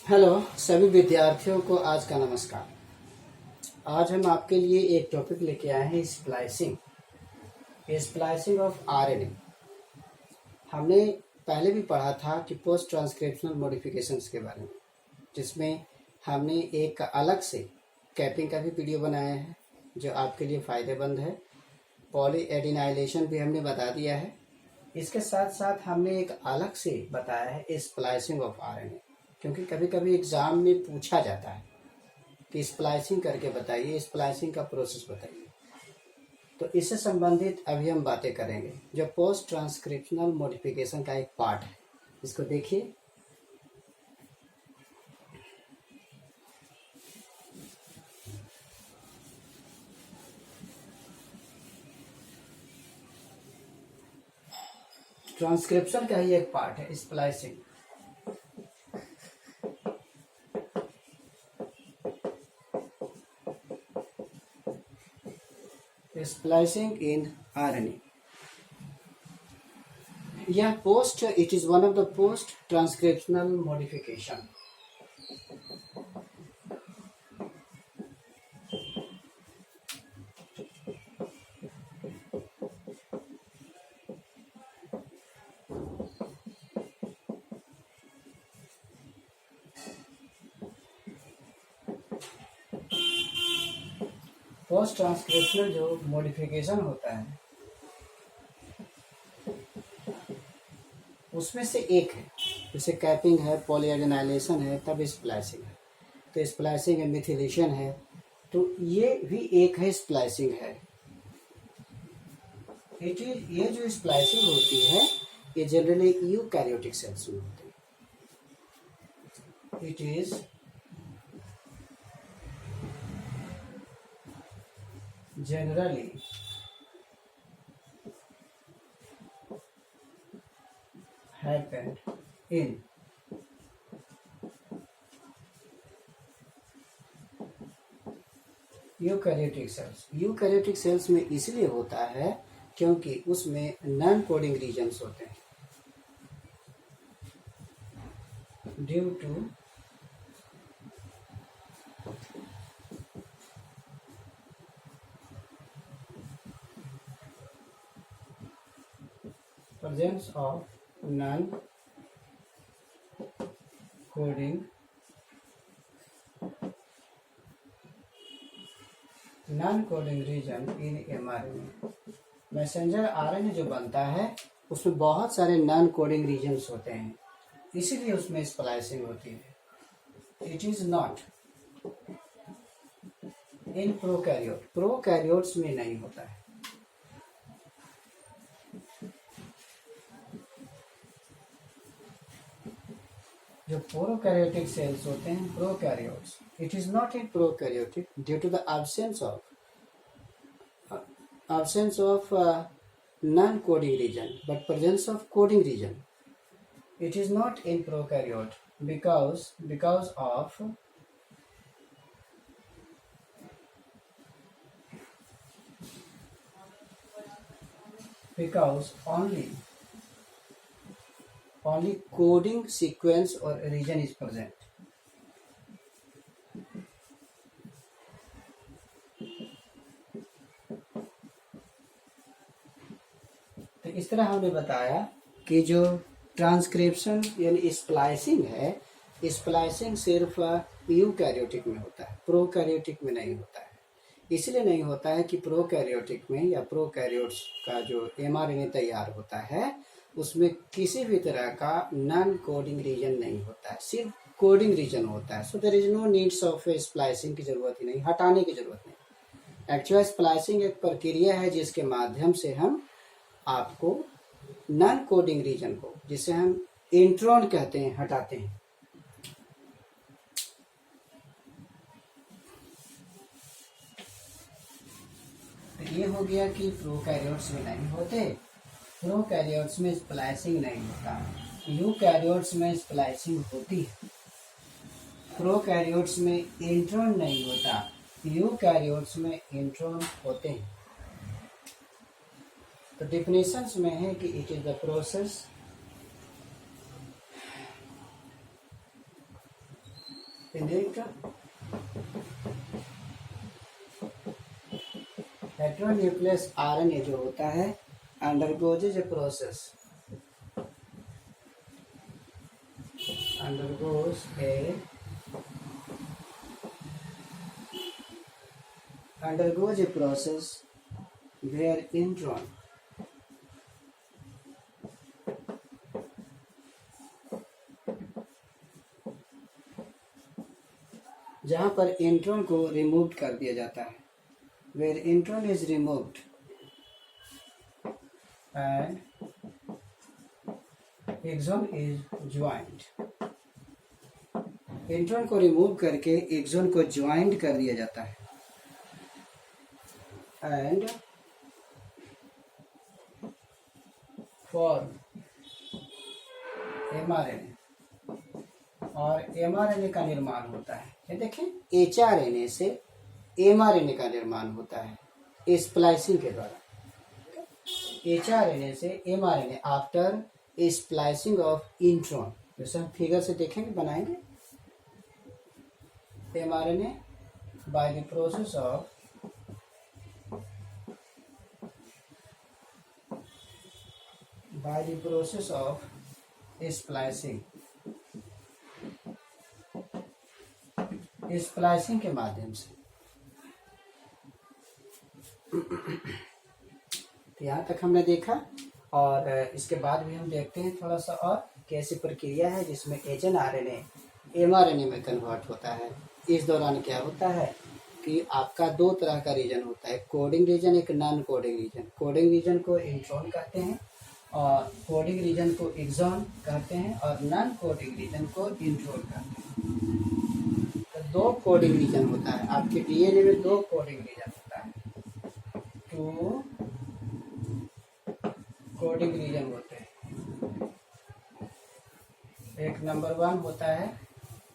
Hello सभी विद्यार्थियों को आज का नमस्कार। आज हम आपके लिए एक टॉपिक लेके आए हैं स्प्लाइसिंग ऑफ आरएनए। हमने पहले भी पढ़ा था कि पोस्ट ट्रांसक्रिप्शनल मॉडिफिकेशंस के बारे में, जिसमें हमने एक अलग से कैपिंग का भी वीडियो बनाया है जो आपके लिए फ़ायदेमंद है। पॉली एडिनाइलेशन भी हमने बता दिया है। इसके साथ साथ हमने एक अलग से बताया है स्प्लाइसिंग ऑफ आरएनए, क्योंकि कभी कभी एग्ज़ाम में पूछा जाता है कि स्प्लाइसिंग करके बताइए, स्प्लाइसिंग का प्रोसेस बताइए। तो इससे संबंधित अभी हम बातें करेंगे जो पोस्ट ट्रांसक्रिप्शनल मॉडिफिकेशन का एक पार्ट है। इसको देखिए। ट्रांसक्रिप्शन का ही एक पार्ट है स्प्लाइसिंग। स्प्लाइसिंग इन आरएनए, यह post it is one of the post transcriptional modification. Post transcriptional जो मॉडिफिकेशन होता है उसमें से एक है, जैसे कैपिंग है, पॉलीएडेनाइलेशन है, तब स्प्लाइसिंग है। तो स्प्लाइसिंग है, मिथिलेशन है, तो ये भी एक है स्प्लाइसिंग है। ये जो स्प्लाइसिंग होती है ये जनरली यूकैरियोटिक सेल्स में होती है। It is generally happened in eukaryotic cells. Eukaryotic cells में इसलिए होता है क्योंकि उसमें नॉन कोडिंग रीजन्स होते हैं due to presence of non-coding region in mRNA। Messenger RNA जो बनता है उसमें बहुत सारे नॉन कोडिंग रीजन्स होते हैं, इसीलिए उसमें स्प्लाइसिंग होती है। It is not in prokaryotes में नहीं होता है। जो प्रोकैरियोटिक सेल्स होते हैं prokaryotes, it is not in prokaryotic due to the absence of non-coding region but presence of coding region. It is not in prokaryote because only coding sequence or region is present. तो इस तरह हमने बताया कि जो transcription यानी splicing है, splicing सिर्फ यूकैरियोटिक में होता है, प्रोकैरियोटिक में नहीं होता है। इसलिए नहीं होता है कि प्रोकैरियोटिक में या प्रोकैरियोट्स का जो mRNA तैयार होता है उसमें किसी भी तरह का नॉन कोडिंग रीजन नहीं होता है, सिर्फ कोडिंग रीजन होता है। So there is no needs of splicing की जरूरत ही नहीं, हटाने की जरूरत नहीं। एक्चुअल स्प्लाइसिंग एक प्रक्रिया है जिसके माध्यम से हम आपको नॉन कोडिंग रीजन को, जिसे हम इंट्रॉन कहते हैं, हटाते हैं। तो ये हो गया कि प्रोकैरियोट्स में नहीं होते, प्रोकैरियोट्स में स्प्लाइसिंग नहीं होता, यूकैरियोट्स में स्प्लाइसिंग होती है। प्रोकैरियोट्स में इंट्रॉन नहीं होता, यूकैरियोट्स में इंट्रॉन होते हैं। तो डेफिनेशंस में है कि it is the process in it heteronucleus RNA जो होता है undergoes a process, undergoes a process where intron जहाँ पर इंट्रॉन को रिमूव कर दिया जाता है, where intron is removed and exon is joint. Intron को रिमूव करके एक्सॉन को ज्वाइंट कर दिया जाता है एंड फॉर्म एमआरएनए, और एमआरएनए का निर्माण होता है। ये देखें, एचआरएनए से एमआरएनए का निर्माण होता है स्प्लाइसिंग के द्वारा। एचआरएनए से mRNA after splicing of intron, जैसे हम फिगर से देखेंगे बनाएंगे। MRNA by the process of splicing, splicing के माध्यम से। तो यहाँ तक हमने देखा, और इसके बाद भी हम देखते हैं थोड़ा सा और कैसी प्रक्रिया है जिसमें एचएनआरएनए एमआरएनए में कन्वर्ट होता है। इस दौरान क्या होता है कि आपका दो तरह का रीजन होता है, कोडिंग रीजन, एक non coding region. Coding region को इंट्रॉन कहते हैं और कोडिंग रीजन को एक्सॉन कहते हैं, और नॉन कोडिंग रीजन को इंट्रॉन कहते हैं। तो दो कोडिंग रीजन होता है आपके डीएनए में, दो कोडिंग रीजन होता है, टू कोडिंग रीजन होते हैं। एक नंबर 1 होता है,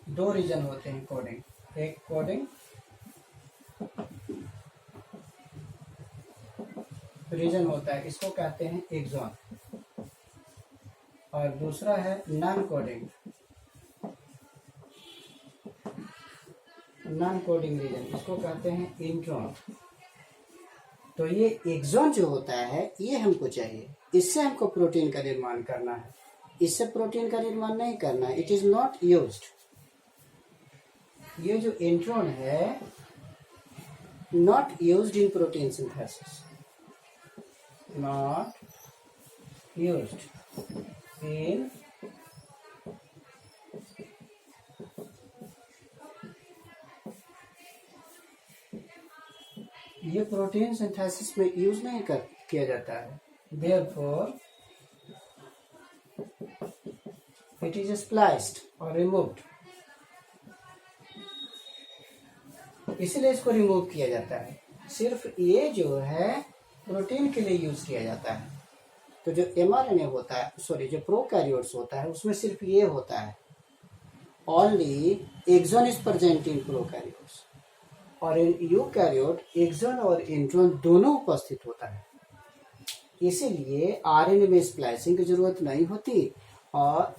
दो रीजन होते हैं कोडिंग, एक कोडिंग रीजन होता है, इसको कहते हैं एक्सॉन, और दूसरा है नॉन कोडिंग रीजन, इसको कहते हैं इंट्रॉन। तो ये एक्सॉन जो होता है ये हमको चाहिए, इससे हमको प्रोटीन का निर्माण करना है, इससे प्रोटीन का निर्माण नहीं करना है, इट इज नॉट यूज्ड। ये जो इंट्रॉन है not used in protein synthesis, not used in ये प्रोटीन सिंथेसिस में यूज नहीं किया जाता है। Therefore, it is spliced or removed, इसलिए इसको रिमूव किया जाता है। सिर्फ ये जो है प्रोटीन के लिए यूज किया जाता है। तो जो एमआरएनए होता है, सॉरी जो प्रोकैरियोट्स होता है, उसमें सिर्फ ये होता है, only exon is present in prokaryotes, और इन यूकैरियोट एक्सॉन और इंट्रॉन दोनों उपस्थित होता है। इसीलिए आरएनए में स्प्लाइसिंग की जरूरत नहीं होती, और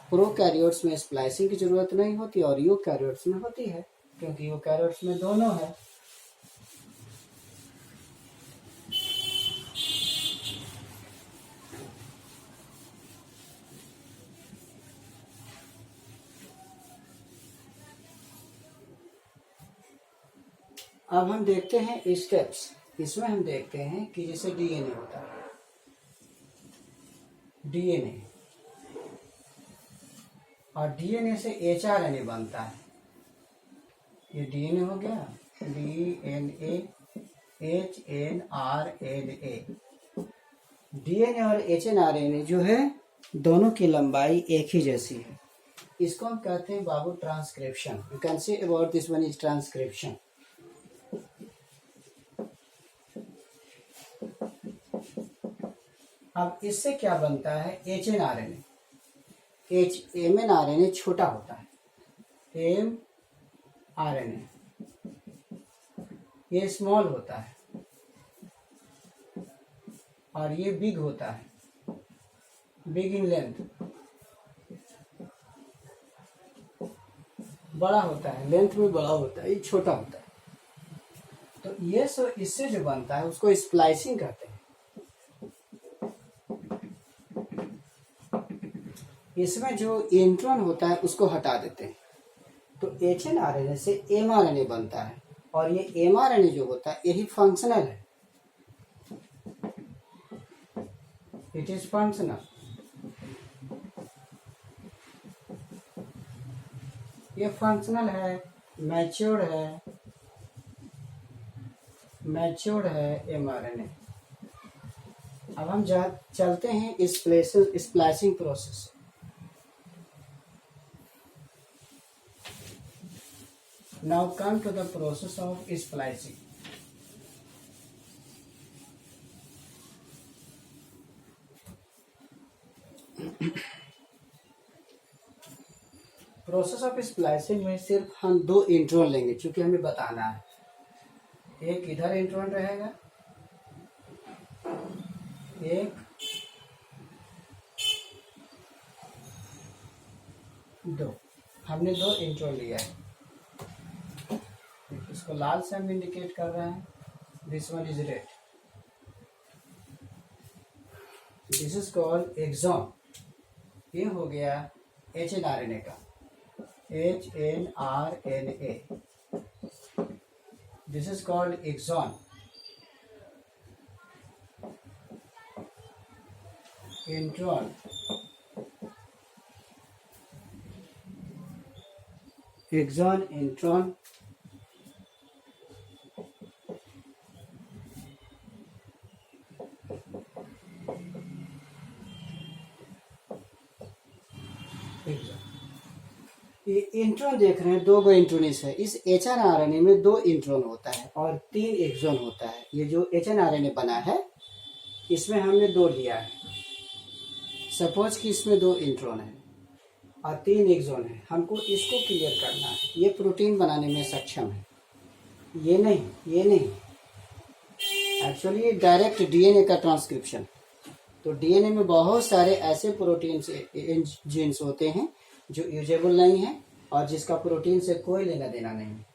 प्रोकैरियोट्स में स्प्लाइसिंग की जरूरत नहीं होती और यूकैरियोट्स में होती है, क्योंकि यूकैरियोट्स में दोनों है। अब हम देखते हैं स्टेप्स। इसमें हम देखते हैं कि जैसे डीएनए होता है, डीएनए, और डीएनए से एचआरएनए बनता है। ये डीएनए हो गया, डीएनए, एचएनआरएनए। डीएनए और एचएनआरएनए जो है दोनों की लंबाई एक ही जैसी है। इसको हम कहते हैं बाबू transcription. You can say about this one is transcription. अब इससे क्या बनता है, एचएनआरएनए। एमएनआरएनए छोटा होता है, एमआरएनए ये स्मॉल होता है, और ये बिग होता है, बिग इन लेंथ। बड़ा होता है, लेंथ में बड़ा होता है, ये छोटा होता है। तो ये सब इससे जो बनता है उसको स्प्लाइसिंग कहते हैं। इसमें जो इंट्रॉन होता है उसको हटा देते हैं। तो HNRNA से mRNA बनता है, और ये mRNA जो होता है यही फंक्शनल है, इट इज फंक्शनल। ये फंक्शनल है, मैच्योर्ड है mRNA। अब हम चलते हैं splicing process. Now come to the process of splicing. Process of splicing में सिर्फ हम 2 इंट्रॉन लेंगे, क्योंकि हमें बताना है। एक इधर इंट्रॉन रहेगा, एक दो, हमने 2 इंट्रॉन लिया है। इसको लाल से हम इंडिकेट कर रहे हैं, this one is red, this is called exon. ये हो गया HNRNA का, HNRNA, this is called exon. Intron, exon, intron. ये इंट्रॉन देख रहे हैं, 2 इंट्रोनिस है। इस HNRNA में 2 इंट्रॉन होता है और 3 एक्सॉन होता है। ये जो HNRNA बना है इसमें हमने 2 लिया है। सपोज कि इसमें 2 इंट्रॉन है और 3 एक्सॉन है, हमको इसको क्लियर करना है। ये प्रोटीन बनाने में सक्षम है, ये नहीं। एक्चुअली डायरेक्ट DNA का ट्रांसक्रिप्शन। तो DNA में बहुत सारे ऐसे प्रोटीन जीन्स होते हैं जो यूजेबल नहीं है और जिसका प्रोटीन से कोई लेना देना नहीं है।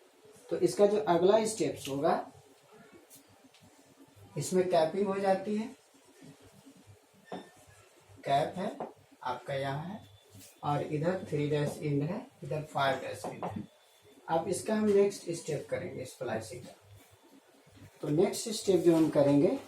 तो इसका जो अगला स्टेप्स होगा, इसमें कैपिंग हो जाती है, कैप है आपका यहाँ है, और इधर 3' एंड है, इधर 5' एंड है। अब इसका हम नेक्स्ट स्टेप करेंगे स्प्लाइसिंग का। तो नेक्स्ट स्टेप जो हम करेंगे,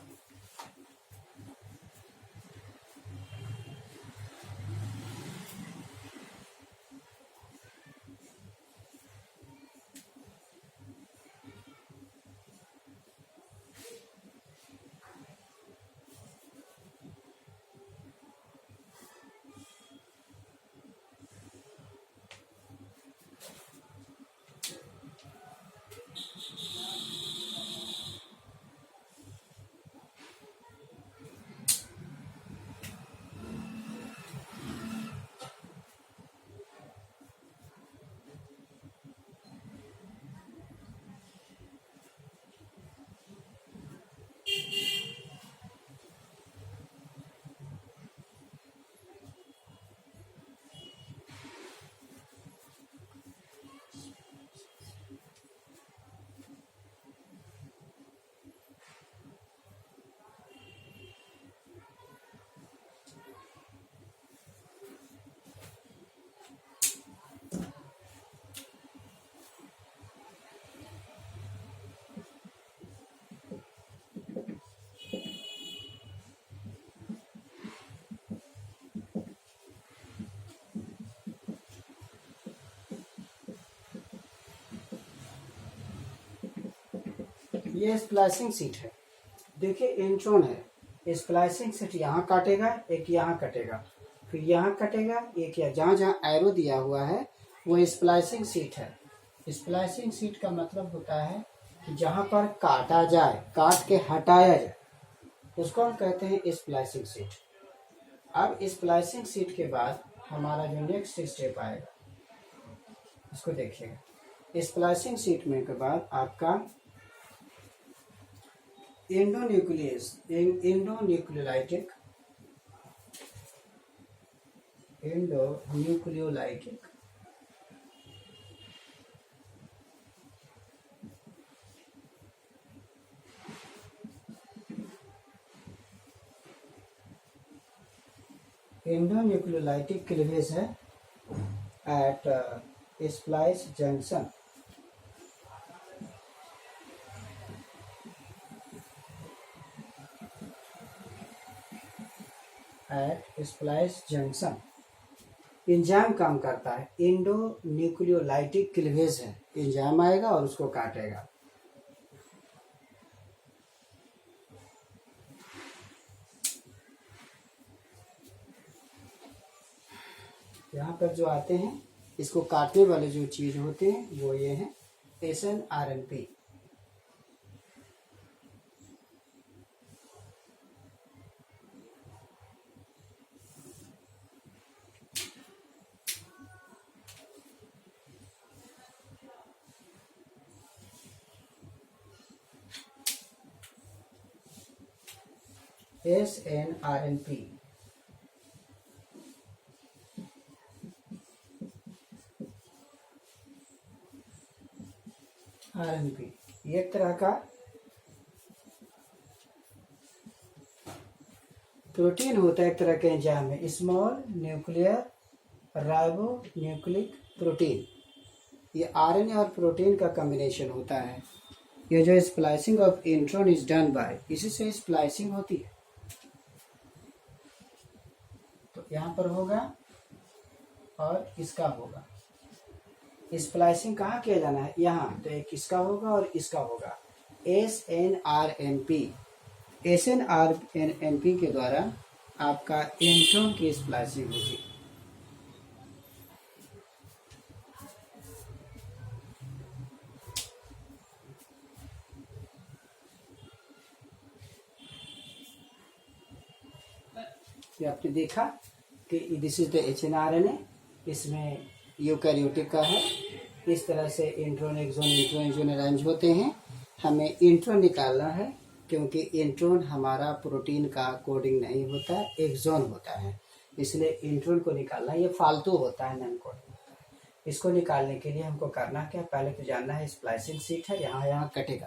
ये स्प्लाइसिंग सीट है। देखिए इंट्रॉन है, स्प्लाइसिंग सीट यहाँ काटेगा, एक यहाँ कटेगा, फिर यहाँ कटेगा, एक जहाँ जहाँ एरो दिया हुआ है वो स्प्लाइसिंग सीट है। स्प्लाइसिंग सीट का मतलब होता है कि जहाँ पर काटा जाए, काट के हटाया जाए, उसको हम कहते हैं स्प्लाइसिंग सीट। अब स्प्लाइसिंग सीट के बाद हमारा जो नेक्स्ट स्टेप आएगा इसको देखिएगा। स्प्लाइसिंग सीट में के बाद आपका एंडोन्यूक्लियोलाइटिक एंडोन्यूक्लियोलाइटिक क्लीवेज है at splice junction एंजाइम काम करता है, इंडो न्यूक्लियोलाइटिक क्लीवेज है, एंजाइम आएगा और उसको काटेगा। यहाँ पर जो आते हैं इसको काटने वाले जो चीज होते हैं वो ये हैं SNRNP। SNRNP RNP एक तरह का प्रोटीन होता है, एक तरह का एंजाइम है, small nuclear ribo nucleic protein. ये आरएनए और प्रोटीन का कॉम्बिनेशन होता है। ये जो splicing of intron is done by, इसी से स्प्लाइसिंग होती है। तो यहाँ पर होगा और इसका होगा। स्प्लाइसिंग कहाँ किया जाना है? यहाँ। तो एक इसका होगा और इसका होगा। SNRNP SNRNP के द्वारा आपका इंट्रॉन की स्प्लाइसिंग होगी। ये आपने देखा कि दिस इज द HNRNA, इसमें यूकैरियोटिक का है। इस तरह से इंट्रॉन एक्सॉन अरेंज होते हैं। हमें इंट्रॉन निकालना है क्योंकि इंट्रॉन हमारा प्रोटीन का कोडिंग नहीं होता है, एक्सॉन होता है, इसलिए इंट्रॉन को निकालना ये फालतू होता है, नॉन कोडिंग होता है। इसको निकालने के लिए हमको करना क्या, पहले तो जानना है स्प्लाइसिंग सीट है, यहाँ कटेगा।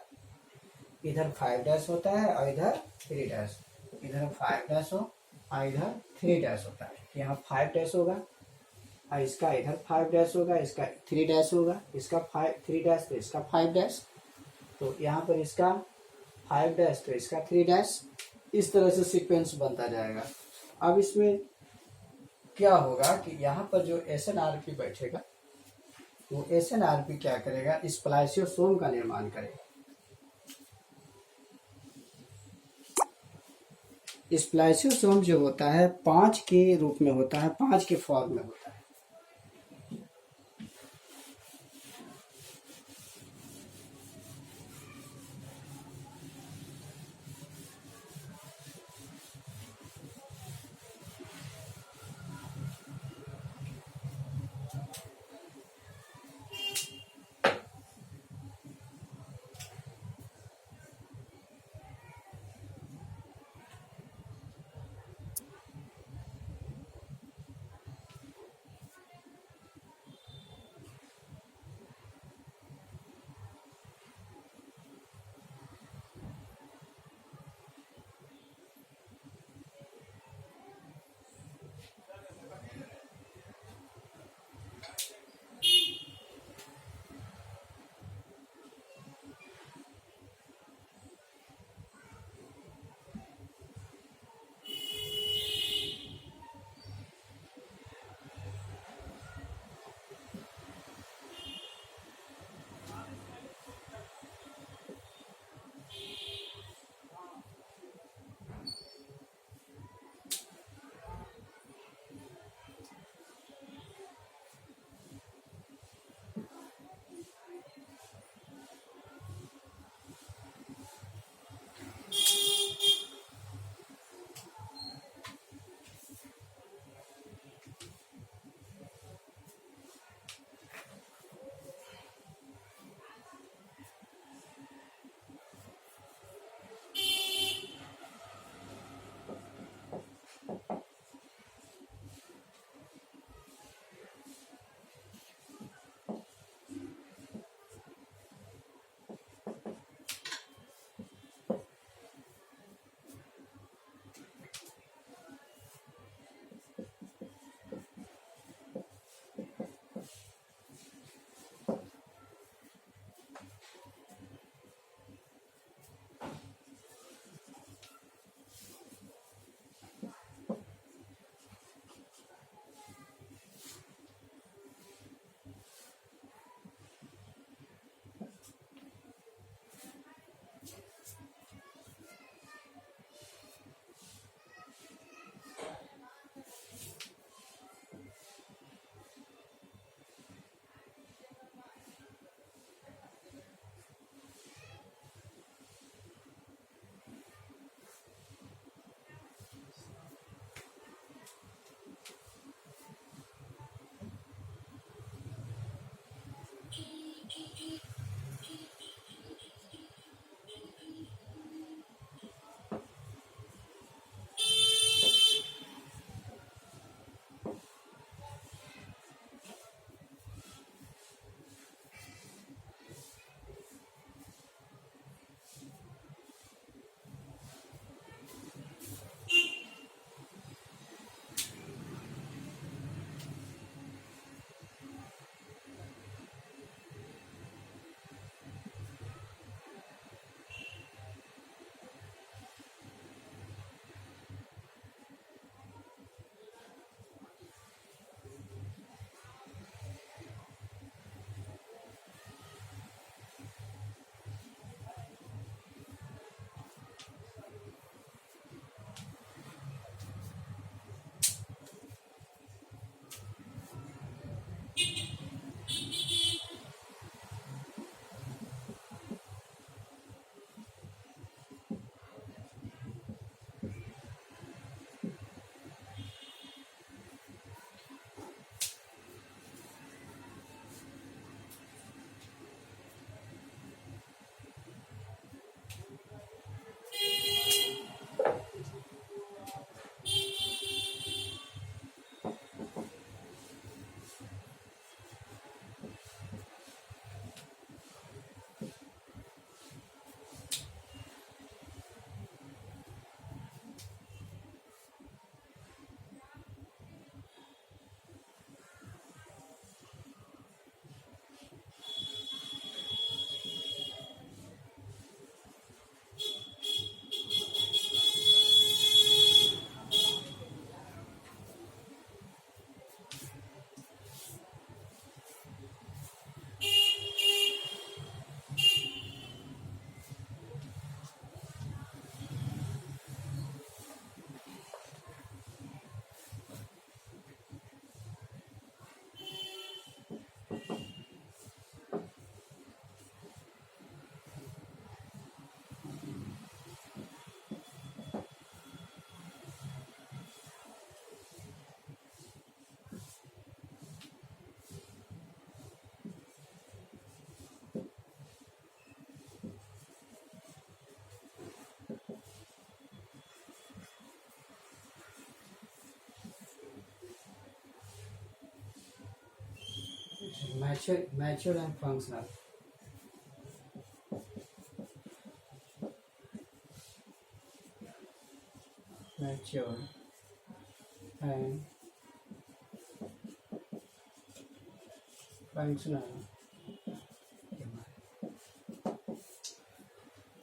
इधर 5' होता है और इधर 3'। इधर 5' हो और इधर 3' होता है। यहाँ 5' होगा और इसका इधर 5' होगा, इसका 3' होगा, इसका 3' तो इसका 5'। तो यहाँ पर इसका 5' तो इसका 3'। इस तरह से सीक्वेंस बनता जाएगा। अब इसमें क्या होगा कि यहाँ पर जो SNRP बैठेगा वो SNRP क्या करेगा, स्प्लाइसियोसोम का निर्माण करेगा। स्प्लाइसियोसोम जो होता है 5 के रूप में होता है, 5 के फॉर्म में होता है। Mature and functional. Mature and functional.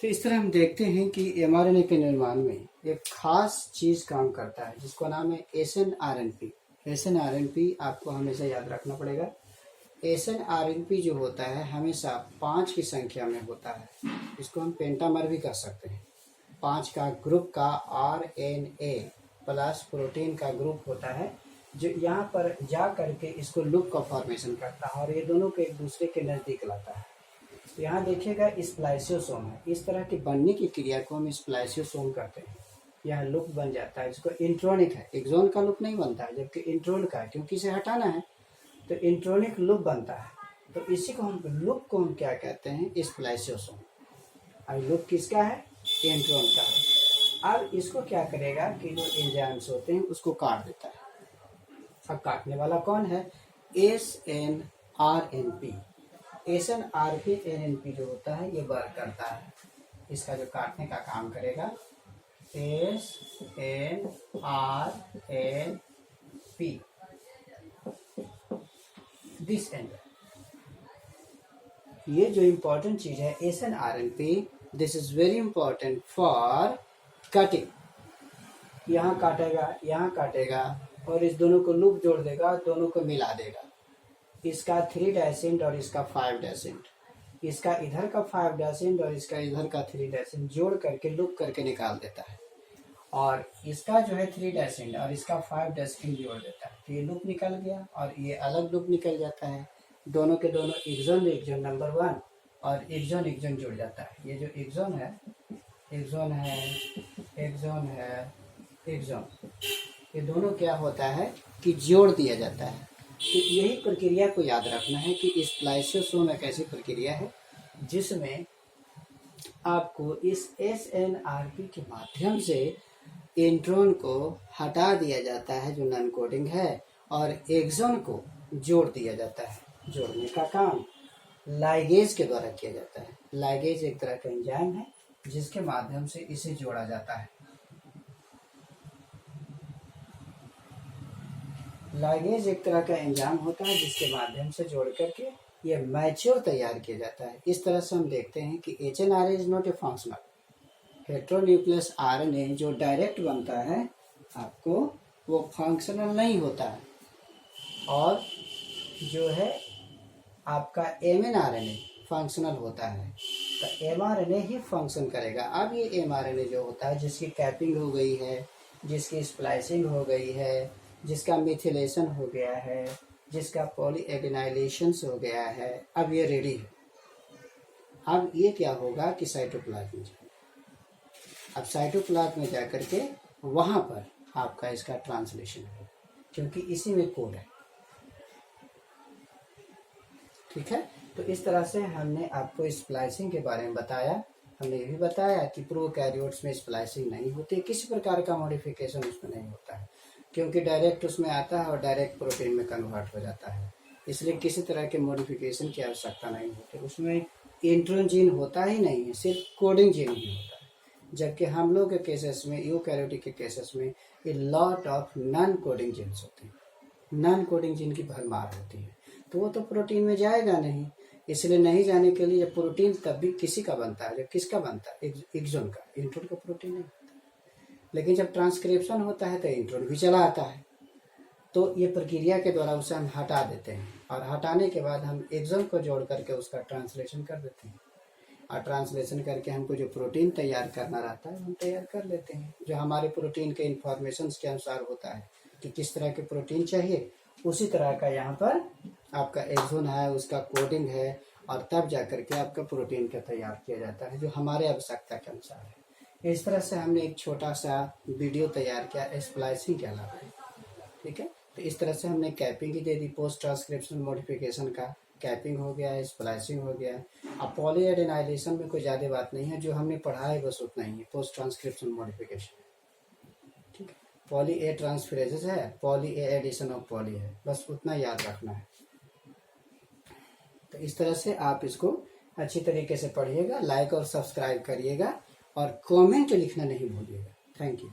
तो इस तरह हम देखते हैं कि एमआरएनए के निर्माण में एक खास चीज काम करता है जिसका नाम है SNRNP। SNRNP आपको हमेशा याद रखना पड़ेगा। SNRNP जो होता है हमेशा 5 की संख्या में होता है। इसको हम पेंटामर भी कर सकते हैं। 5 का ग्रुप का RNA प्लस प्रोटीन का ग्रुप होता है जो यहाँ पर जा करके इसको लूप का फॉर्मेशन करता है और ये दोनों को एक दूसरे के नजदीक लाता है। तो यहाँ देखिएगा स्प्लाइसियोसोम है। इस तरह की बनने की क्रिया को हम स्प्लाइसियोसोम कहते हैं। यह लूप बन जाता है। इसको इंट्रोनिक है, एक्सोन का लूप नहीं बनता है, जबकि इंट्रोन का है क्योंकि इसे हटाना है तो इंट्रोनिक लूप बनता है। तो इसी को हम लूप को हम क्या कहते हैं? स्प्लाइसियोसोम। और लूप किसका है? इंट्रोन का है। अब इसको क्या करेगा कि जो एंजाइम्स होते हैं उसको काट देता है। अब काटने वाला कौन है? SNRNP। SNRNP जो होता है ये वर्क करता है, इसका जो काटने का काम करेगा। SNRNP दिस एंड ये जो इम्पोर्टेंट चीज है SNRNP, this is very important for cutting. यहाँ काटेगा, यहाँ काटेगा और इस दोनों को लूप जोड़ देगा, दोनों को मिला देगा। इसका 3 डाइसेंट और इसका 5 डाइसेंट, इसका इधर का 5 डाइसेंट और इसका इधर का 3 डाइसेंट जोड़ करके लूप करके निकाल देता है। और इसका जो है 3 डाइसेंट और इसका 5 डाइसेंट जोड़ देता है तो ये लूप निकल गया और ये अलग लूप निकल जाता है। दोनों के दोनों एक्सोन नंबर 1 और एक्सोन जुड़ जाता है। ये जो एक्सोन है, एक्सोन है, एक्सोन है, एक्सोन, ये दोनों क्या होता है कि जोड़ दिया जाता है। तो यही प्रक्रिया को याद रखना है कि स्प्लाइसियोसोम एक ऐसी प्रक्रिया है जिसमें आपको इस SNRP के माध्यम से इंट्रोन को हटा दिया जाता है जो नॉन कोडिंग है और एक्सोन को जोड़ दिया जाता है। जोड़ने का काम लाइगेज के द्वारा किया जाता है। लाइगेज एक तरह का एंजाइम है जिसके माध्यम से इसे जोड़ा जाता है। लाइगेज एक तरह का एंजाइम होता है जिसके माध्यम से जोड़ करके ये मैच्योर तैयार किया जाता है। इस तरह से हम देखते हैं कि HNRA is not a functional. Heteronucleus RNA जो डायरेक्ट बनता है आपको वो फंक्शनल नहीं होता है। और जो है आपका mRNA फंक्शनल होता है। तो mRNA ही फंक्शन करेगा। अब ये mRNA जो होता है जिसकी कैपिंग हो गई है, जिसकी स्प्लाइसिंग हो गई है, जिसका मिथिलेशन हो गया है, जिसका पॉलीएडेनाइलेशन हो गया है, अब ये रेडी है। अब ये क्या होगा कि साइटोप्लाज्म में जाएगा। अब साइटोप्लाज्म में जाकर के वहां पर आपका इसका ट्रांसलेशन है क्योंकि इसी में कोड है। ठीक है, तो इस तरह से हमने आपको स्प्लाइसिंग के बारे में बताया। हमने ये भी बताया कि प्रोकैरियोट्स में स्प्लाइसिंग नहीं होती, किसी प्रकार का मॉडिफिकेशन उसमें नहीं होता है क्योंकि डायरेक्ट उसमें आता है और डायरेक्ट प्रोटीन में कन्वर्ट हो जाता है। इसलिए किसी तरह के मॉडिफिकेशन की आवश्यकता नहीं होती। उसमें इंट्रोन जीन होता ही नहीं है, सिर्फ कोडिंग जीन ही होता है। जबकि हम लोग के केसेस में, यूकैरियोटिक के केसेस में a lot of non coding genes होते हैं। नॉन कोडिंग जीन की भरमार होती है तो वो तो प्रोटीन में जाएगा नहीं। इसलिए नहीं जाने के लिए प्रोटीन तब भी किसी का बनता है, जब किसका बनता है? एक्सोन का। इंट्रोन का प्रोटीन नहीं बनता। लेकिन जब ट्रांसक्रिप्शन होता है तो इंट्रोन भी चला आता है। तो ये प्रक्रिया के द्वारा उसे हम हटा देते हैं और हटाने के बाद हम एक्सोन को जोड़ करके उसका ट्रांसलेशन कर देते हैं। और ट्रांसलेशन करके हमको जो प्रोटीन तैयार करना रहता है हम तैयार कर लेते हैं, जो हमारे प्रोटीन के इंफॉर्मेशन के अनुसार होता है कि किस तरह के प्रोटीन चाहिए। उसी तरह का यहाँ पर आपका एक्सोन है, उसका कोडिंग है और तब जाकर के आपका प्रोटीन का तैयार किया जाता है जो हमारे आवश्यकता के अनुसार है। इस तरह से हमने एक छोटा सा वीडियो तैयार किया स्प्लाइसिंग के अलावा। ठीक है, तो इस तरह से हमने कैपिंग ही दे दी। पोस्ट ट्रांसक्रिप्शन मॉडिफिकेशन का कैपिंग हो गया, स्प्लाइसिंग हो गया। अब पॉलीएडेनाइलेशन में कोई ज़्यादा बात नहीं है, जो हमने पढ़ा है बस उतना ही है। पोस्ट ट्रांसक्रिप्शन मॉडिफिकेशन, ठीक है, पॉली ए ट्रांसफरेजेस है, poly A addition of poly है, बस उतना याद रखना है। तो इस तरह से आप इसको अच्छी तरीके से पढ़िएगा, लाइक और सब्सक्राइब करिएगा और कमेंट लिखना नहीं भूलिएगा। Thank you.